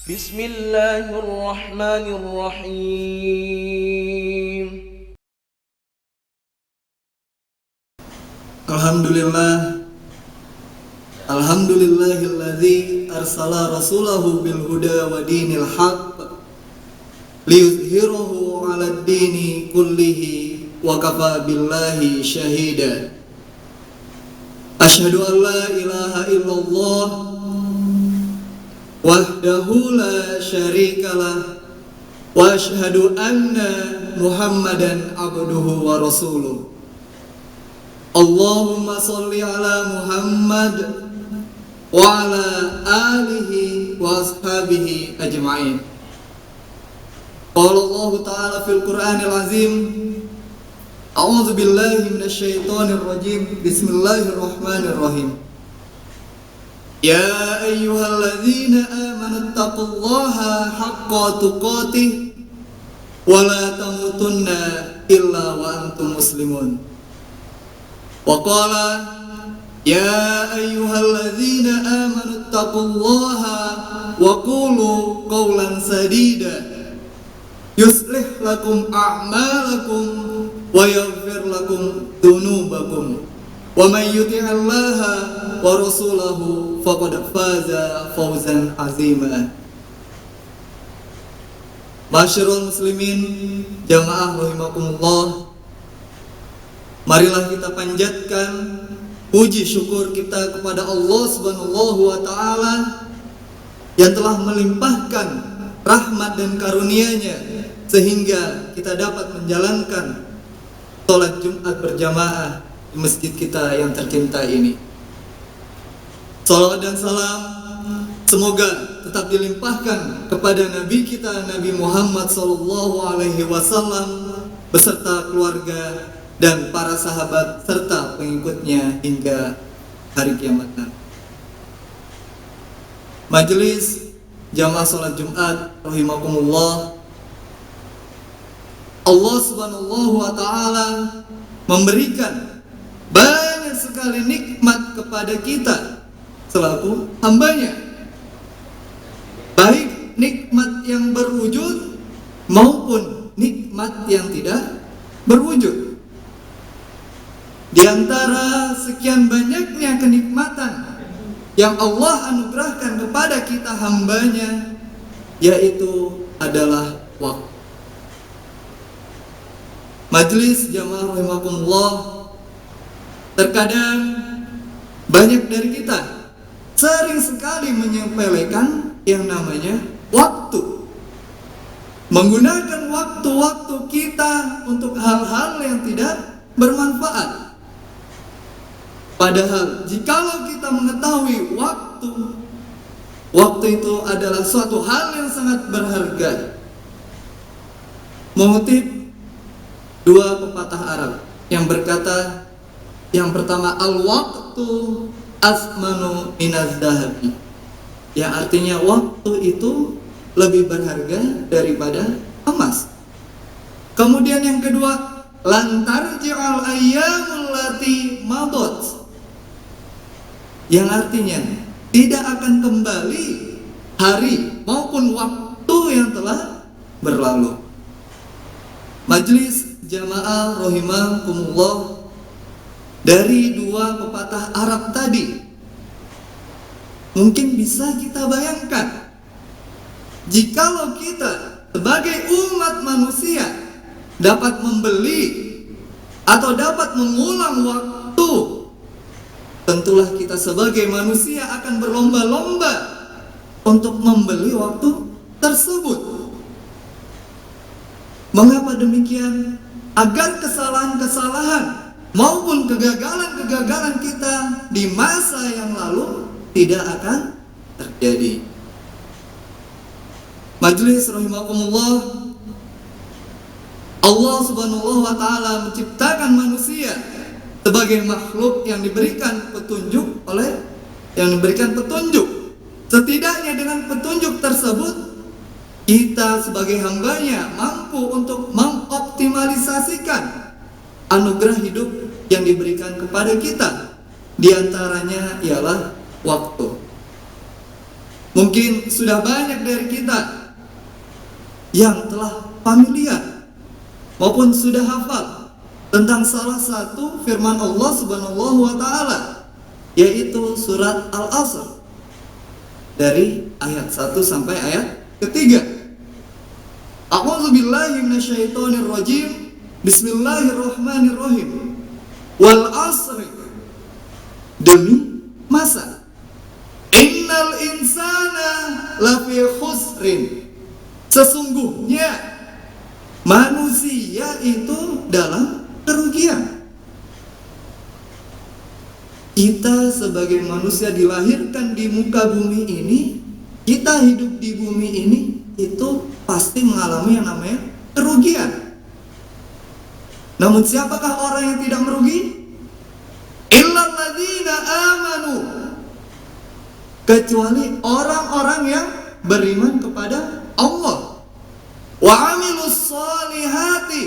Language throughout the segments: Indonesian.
Bismillahirrahmanirrahim. Alhamdulillahilladzi arsala rasulahu bil huda wa dinil haqq liyuzhirahu 'alad dini kullihi wa kafa billahi syahida. Asyhadu an la ilaha illallah wahdahu la syarikalah wa asyhadu anna Muhammadan abduhu wa rasuluh. Allahumma sholli ala Muhammad wa ala alihi wa ashabihi ajma'in. Qala Allah ta'ala fil Qur'anil azim, a'udzu billahi minasyaitonir rajim. Bismillahirrahmanirrahim. Ya ayyuhalladzina amanu taqullaha haqqa tuqatih wa la tamutunna illa wa antum muslimun. Wa qala ya ayyuhalladzina amanu taqullaha wa qulu qawlan sadida yuslih lakum a'malakum wa yaghfir lakum dhunubakum wa may yuti'illaha wa rasulahu faqad faza fawzan azima. Masyarul muslimin jamaah rahimakumullah, marilah kita panjatkan puji syukur kita kepada Allah Subhanahu wa ta'ala yang telah melimpahkan rahmat dan karunia-Nya sehingga kita dapat menjalankan sholat Jumat berjamaah di masjid kita yang tercinta ini. Salawat dan salam semoga tetap dilimpahkan kepada Nabi kita Nabi Muhammad SAW beserta keluarga dan para sahabat serta pengikutnya hingga hari kiamat nanti. Majelis jamaah salat Jumat rahimakumullah, Allah Subhanahu wa ta'ala memberikan banyak sekali nikmat kepada kita selaku hambanya, baik nikmat yang berwujud maupun nikmat yang tidak berwujud. Di antara sekian banyaknya kenikmatan yang Allah anugerahkan kepada kita hambanya, yaitu adalah waktu. Majelis jamaah rahimakumullah, terkadang banyak dari kita sering sekali menyepelekan yang namanya waktu, menggunakan waktu-waktu kita untuk hal-hal yang tidak bermanfaat. Padahal jikalau kita mengetahui waktu itu adalah suatu hal yang sangat berharga. Mengutip dua pepatah Arab yang berkata, yang pertama, al-waqtu asmanu minaz dahabi, yang artinya waktu itu lebih berharga daripada emas. Kemudian yang kedua, lan tarji'al ayyamul lati madot, yang artinya tidak akan kembali hari maupun waktu yang telah berlalu. Majelis jamaah rahimakumullah, dari dua pepatah Arab tadi mungkin bisa kita bayangkan, jikalau kita sebagai umat manusia dapat membeli atau dapat mengulang waktu, tentulah kita sebagai manusia akan berlomba-lomba untuk membeli waktu tersebut. Mengapa demikian? Agar kesalahan-kesalahan maupun kegagalan-kegagalan kita di masa yang lalu tidak akan terjadi. Majelis rahimakumullah, Allah Subhanahu wa ta'ala menciptakan manusia sebagai makhluk yang diberikan petunjuk Setidaknya dengan petunjuk tersebut, kita sebagai hambanya mampu untuk mengoptimalisasikan anugerah hidup yang diberikan kepada kita. Di antaranya ialah waktu. Mungkin sudah banyak dari kita yang telah familiar maupun sudah hafal tentang salah satu firman Allah Subhanahu wa taala, yaitu surat Al-Asr dari ayat 1 sampai ayat ketiga. A'udzubillahi minasyaitonirrajim. Bismillahirrahmanirrahim. Wal asri, demi masa. Innal insana lafi khusrin, sesungguhnya manusia itu dalam kerugian. Kita sebagai manusia dilahirkan di muka bumi ini, kita hidup di bumi ini, itu pasti mengalami yang namanya kerugian. Namun siapakah orang yang tidak merugi? Illal ladzina amanu, kecuali orang-orang yang beriman kepada Allah, wa amilus solihati,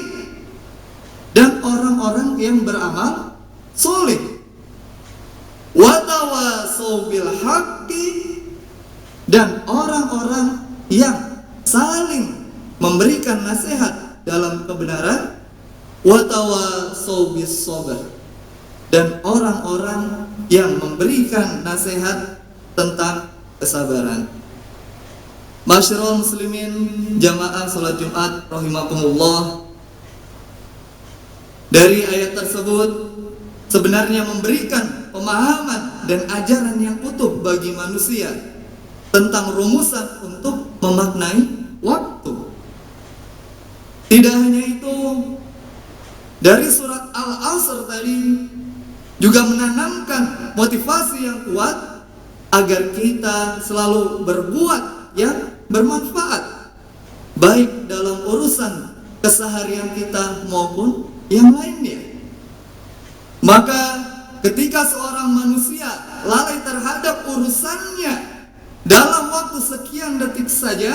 dan orang-orang yang beramal soleh, wa tawasau bil haqqi, dan orang-orang yang saling memberikan nasihat dalam kebenaran, wa tawasau bis sabr, dan orang-orang yang memberikan nasihat tentang kesabaran. Masyarul muslimin jamaah salat Jumat rahimakumullah, dari ayat tersebut sebenarnya memberikan pemahaman dan ajaran yang utuh bagi manusia tentang rumusan untuk memaknai waktu. Tidak hanya itu, dari surat Al-Asr tadi juga menanamkan motivasi yang kuat agar kita selalu berbuat yang bermanfaat, baik dalam urusan keseharian kita maupun yang lainnya. Maka ketika seorang manusia lalai terhadap urusannya dalam waktu sekian detik saja,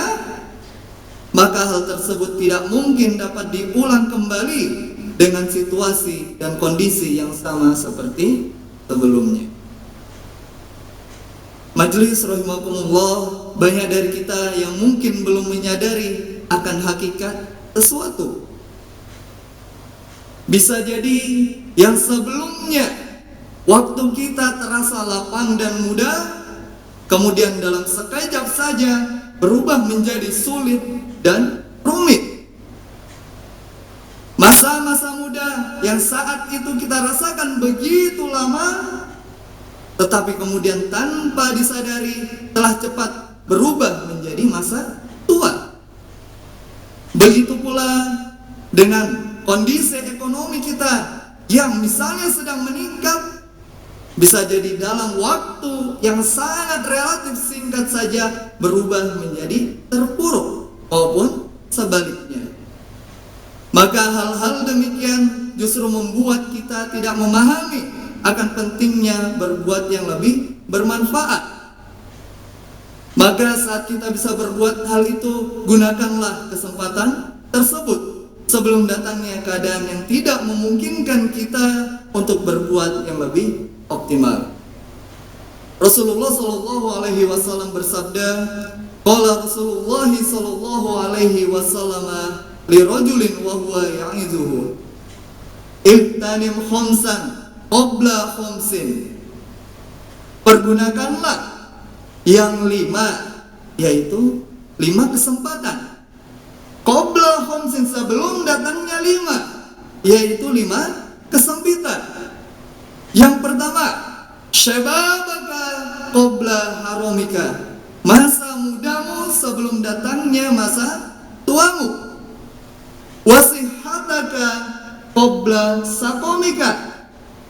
maka hal tersebut tidak mungkin dapat diulang kembali dengan situasi dan kondisi yang sama seperti sebelumnya. Majelis rahimakumullah, banyak dari kita yang mungkin belum menyadari akan hakikat sesuatu. Bisa jadi yang sebelumnya waktu kita terasa lapang dan mudah, kemudian dalam sekejap saja berubah menjadi sulit dan rumit. Masa-masa muda yang saat itu kita rasakan begitu lama, tetapi kemudian tanpa disadari telah cepat berubah menjadi masa tua. Begitu pula dengan kondisi ekonomi kita yang misalnya sedang meningkat, bisa jadi dalam waktu yang sangat relatif singkat saja berubah menjadi terpuruk maupun sebaliknya. Maka hal-hal demikian justru membuat kita tidak memahami akan pentingnya berbuat yang lebih bermanfaat. Maka saat kita bisa berbuat hal itu, gunakanlah kesempatan tersebut sebelum datangnya keadaan yang tidak memungkinkan kita untuk berbuat yang lebih optimal. Rasulullah sallallahu alaihi wasallam bersabda, qala Rasulullah sallallahu alaihi wasallam li rajulin wa huwa ya'izuhu, ibtanim khamsan qabla khamsin, pergunakanlah yang 5, yaitu 5 kesempatan, qabla khamsin, sebelum datangnya 5, yaitu 5 kesempitan. Yang pertama, syababaka qabla haramika, masa mudamu sebelum datangnya masa tuamu. Wasihataka qabla saqamika,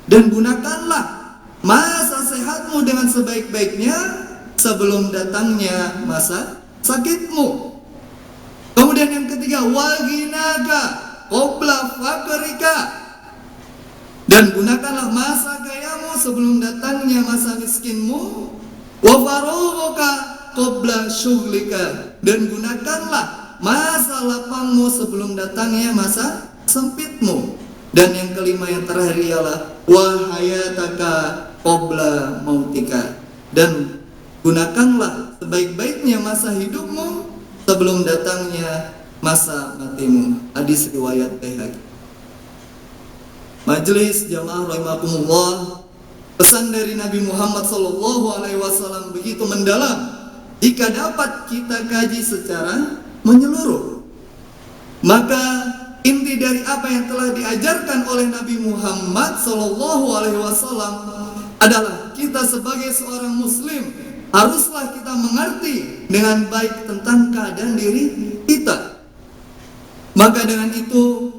dan gunakanlah masa sehatmu dengan sebaik-baiknya sebelum datangnya masa sakitmu. Kemudian yang ketiga, waghinaka qabla faqrika, dan gunakanlah masa kayamu sebelum datangnya masa miskinmu. Wa faraghuka qabla syughlika, dan gunakanlah masa lapangmu sebelum datangnya masa sempitmu. Dan yang kelima, yang terakhir ialah wa hayataka qabla mautika, dan gunakanlah sebaik-baiknya masa hidupmu sebelum datangnya masa matimu. Hadis riwayat Baihaqi. Majelis jamaah rahimakumullah, pesan dari Nabi Muhammad SAW begitu mendalam. Jika dapat kita kaji secara menyeluruh, maka inti dari apa yang telah diajarkan oleh Nabi Muhammad SAW adalah kita sebagai seorang muslim haruslah kita mengerti dengan baik tentang keadaan diri kita. Maka dengan itu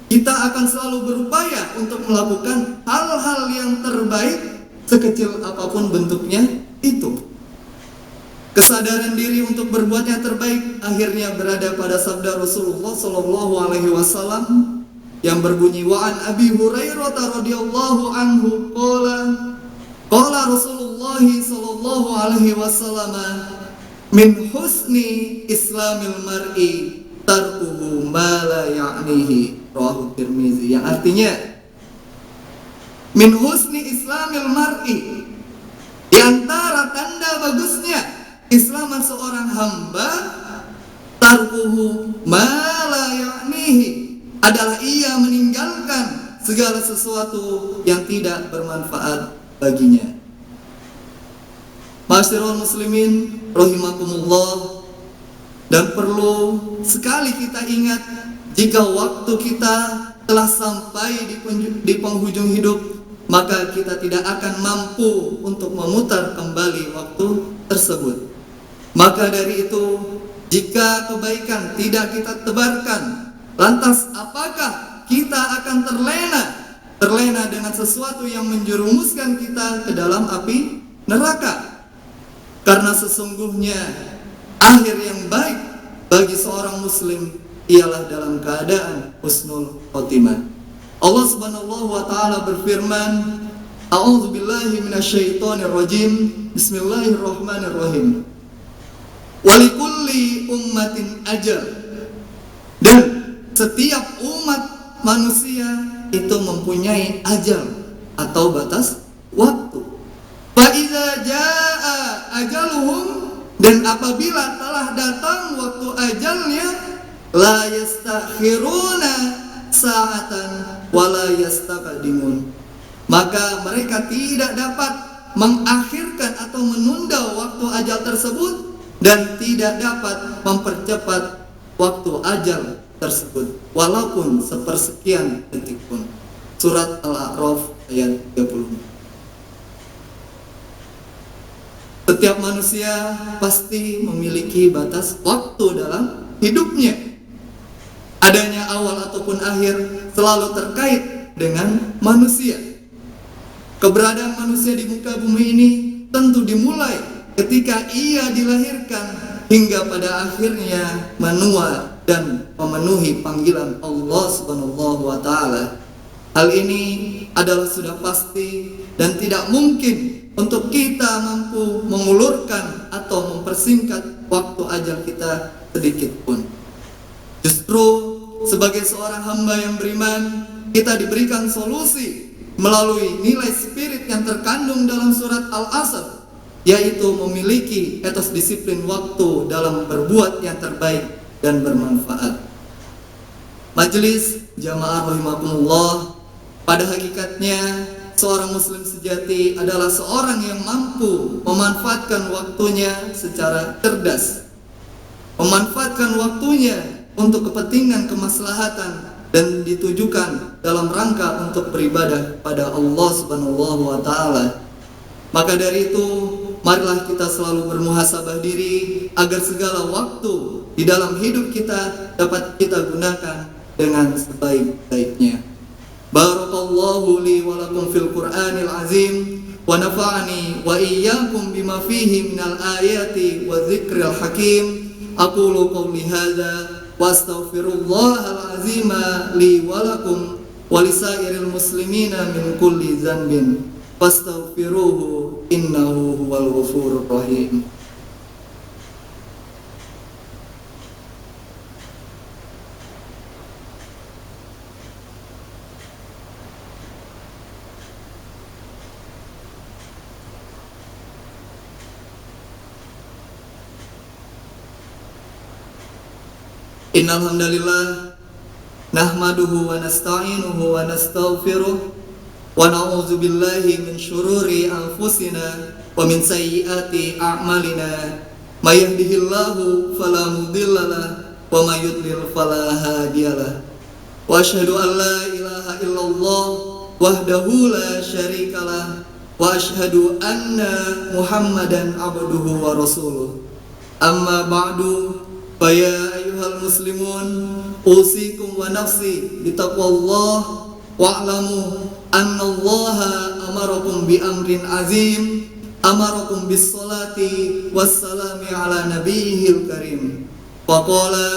kita akan selalu berupaya untuk melakukan hal-hal yang terbaik sekecil apapun bentuknya itu. Kesadaran diri untuk berbuat yang terbaik akhirnya berada pada sabda Rasulullah SAW yang berbunyi, wa an Abi Hurairah radhiyallahu anhu qala Rasulullah sallallahu alaihi wasallam min husni islamil mar'i tarkuhu ma la ya'nihi, rawahu Tirmizi, yang artinya min husni islamil mar'i, di antara tanda bagusnya Islaman seorang hamba, tarkuhu ma la ya'nihi, adalah ia meninggalkan segala sesuatu yang tidak bermanfaat baginya. Ma'asyiral muslimin rahimakumullah, dan perlu sekali kita ingat jika waktu kita telah sampai di penghujung hidup, maka kita tidak akan mampu untuk memutar kembali waktu tersebut. Maka dari itu, jika kebaikan tidak kita tebarkan, lantas apakah kita akan terlena dengan sesuatu yang menjerumuskan kita ke dalam api neraka? Karena sesungguhnya akhir yang baik bagi seorang muslim ialah dalam keadaan husnul khotimah. Allah Subhanahu wa taala berfirman, A'udzu billahi minasyaitonir rajim. Bismillahirrahmanirrahim. Walikulli ummatin ajal. Dan setiap umat manusia itu mempunyai ajal atau batas waktu. Fa idza jaa ajaluhum, dan apabila telah datang waktu ajalnya, la yastakhiruna sa'atan wa la yastaqdimun, maka mereka tidak dapat mengakhirkan atau menunda waktu ajal tersebut dan tidak dapat mempercepat waktu ajal tersebut walaupun sepersekian detik pun. Surat Al-A'raf ayat 30. Setiap manusia pasti memiliki batas waktu dalam hidupnya. Adanya awal ataupun akhir selalu terkait dengan manusia. Keberadaan manusia di muka bumi ini tentu dimulai ketika ia dilahirkan hingga pada akhirnya menua dan memenuhi panggilan Allah Subhanahu wa taala. Hal ini adalah sudah pasti dan tidak mungkin untuk kita mampu mengulurkan atau mempersingkat waktu ajal kita sedikit pun. Justru sebagai seorang hamba yang beriman, kita diberikan solusi melalui nilai spirit yang terkandung dalam surat Al-Asr, yaitu memiliki etos disiplin waktu dalam berbuat yang terbaik dan bermanfaat. Majelis jamaah rahimakumullah, pada hakikatnya seorang muslim sejati adalah seorang yang mampu memanfaatkan waktunya secara cerdas, memanfaatkan waktunya untuk kepentingan kemaslahatan dan ditujukan dalam rangka untuk beribadah pada Allah Subhanahu wa taala. Maka dari itu, marilah kita selalu bermuhasabah diri agar segala waktu di dalam hidup kita dapat kita gunakan dengan sebaik-baiknya. Barakallahu li wa lakum fil Qur'anil azim wa nafa'ani wa iyyakum bima fihi minal ayati wa dzikril hakim. Aqulu qawli hadza wa astaghfirullahal azim li wa lakum wa lisairil muslimina min kulli dzanbin fastaghfiruhu innahu huwal ghafurur rahim. Innal hamdalillah nahmaduhu wa nasta'inuhu wa nastaghfiruh wa na'udzu billahi min syururi anfusina wa min sayyiati a'malina. May yahdihillahu fala mudhillalah wa may yudlil fala hadiyalah. Wa asyhadu an la ilaha illallah wahdahu la syarikalah wa asyhadu anna Muhammadan abduhu wa rasuluh. Amma ba'du, fa ya ayyuhal muslimun usikum wa nafsi bitaqwallah wa'lamu annallaha amarakum bi amrin azim, amarakum bis salati wassalami ala nabiyil karim. Wa qala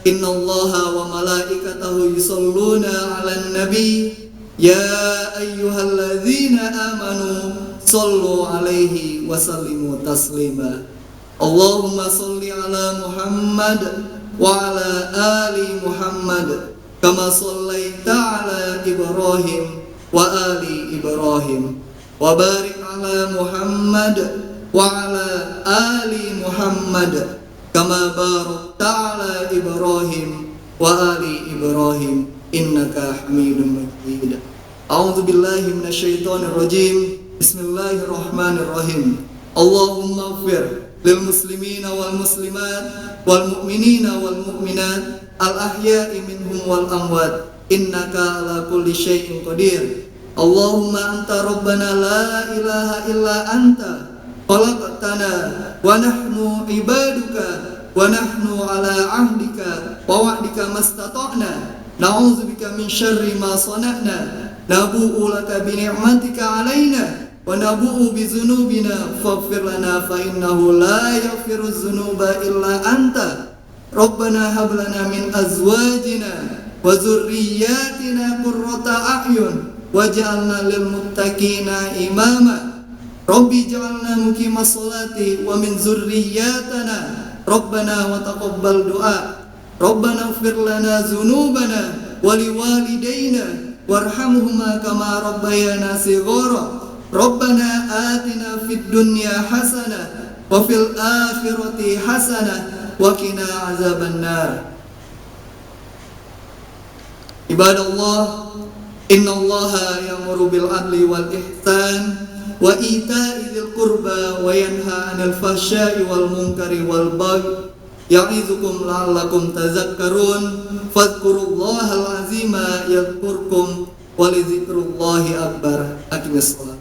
innallaha wa malaikatahu yusholluna 'alan nabi ya ayyuhalladzina amanu shollu 'alaihi wa sallimu taslima. Allahumma sholli 'ala Muhammad wa 'ala ali Muhammad kama shallaita 'ala Ibrahim wa ali Ibrahim wa barik 'ala Muhammad wa 'ala ali Muhammad kama barakta 'ala Ibrahim wa ali Ibrahim innaka Hamidum Majid. A'udzu billahi minasyaitonir rajim. Bismillahirrahmanirrahim. Allahumma ighfir lil muslimina wal muslimat wal mu'minina wal mu'minat al ahya'i minhum wal amwat innaka ala kulli syai'in qadir. Allahumma anta rabbana la ilaha illa anta khalaqtana wa nahnu ibaduka wa nahnu ala ahdika wa wa'dika mastata'na na'udzubika min syarri ma sana'na nabu'u laka bi ni'matika 'alaina wa nabu'u bi dzunubina faghfir lana fa innahu la yaghfiru dzunuba illa anta. Rabbana hab lana min azwajina wa dzurriyyatina qurrata a'yun waj'alna lil muttaqina imama. Rabbi ij'alna muqimas sholati wa min dzurriyyatana Rabbana wa taqabbal du'a. Rabbana ighfir lana dzunubana wa liwalidayna warhamhuma kama rabbayana shighara. Rabbana atina fid dunya hasanah wa fil akhirati hasanah wa qina azabannar. Ibadallah, innallaha ya'muru bil adli wal ihsan wa ita'i dzil qurba wa yanha 'anil fahsya'i wal munkari wal baghi ya'izukum la'allakum tadhakkarun. Fadhkurullahal azima yadhkurkum wa li dzikrillahi akbar. Aqimissalah.